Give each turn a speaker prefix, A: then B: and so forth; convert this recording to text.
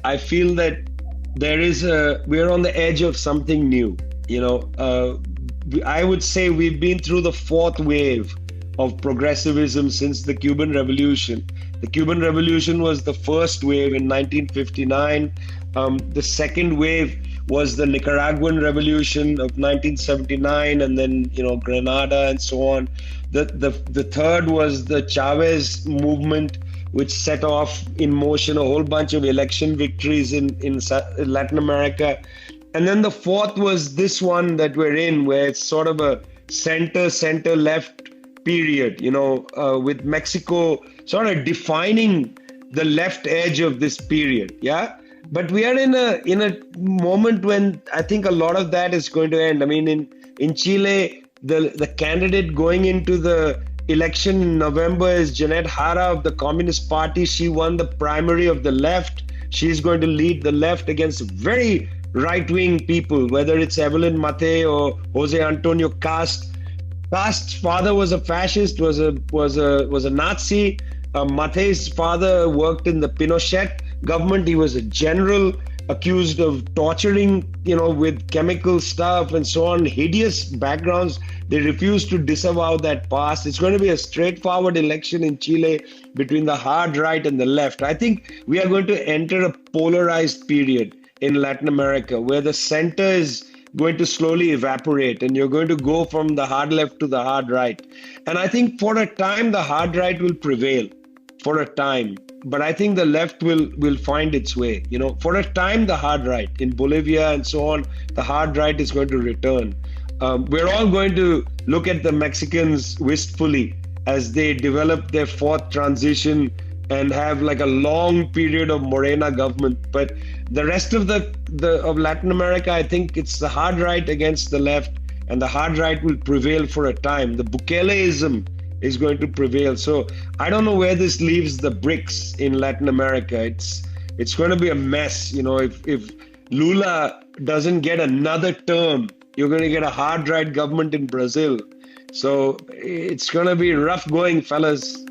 A: I feel that we're on the edge of something new. I would say we've been through the fourth wave of progressivism since the Cuban Revolution. The Cuban Revolution was the first wave in 1959. The second wave was the Nicaraguan Revolution of 1979, and then Grenada and so on. The third was the Chavez movement, which set off in motion a whole bunch of election victories in Latin America. And then the fourth was this one that we're in, where it's sort of a center left period, with Mexico sort of defining the left edge of this period. Yeah. But we are in a moment when I think a lot of that is going to end. I mean, in Chile, the candidate going into the election in November is Janet Jara of the Communist Party. She won the primary of the left. She's going to lead the left against very right-wing people, whether it's Evelyn Matei or Jose Antonio Cast. Cast's father was a fascist, was a Nazi. Matei's father worked in the Pinochet government. He was a general accused of torturing, with chemical stuff and so on, hideous backgrounds. They refuse to disavow that past. It's going to be a straightforward election in Chile between the hard right and the left. I think we are going to enter a polarized period in Latin America where the center is going to slowly evaporate and you're going to go from the hard left to the hard right. And I think for a time, the hard right will prevail for a time. But I think the left will find its way. For a time, the hard right in Bolivia and so on, the hard right is going to return. We're all going to look at the Mexicans wistfully as they develop their fourth transition and have like a long period of Morena government. But the rest of of Latin America, I think it's the hard right against the left, and the hard right will prevail for a time. The Bukeleism is going to prevail. So I don't know where this leaves the BRICS in Latin America. It's going to be a mess. If Lula doesn't get another term, you're going to get a hard right government in Brazil. So it's going to be rough going, fellas.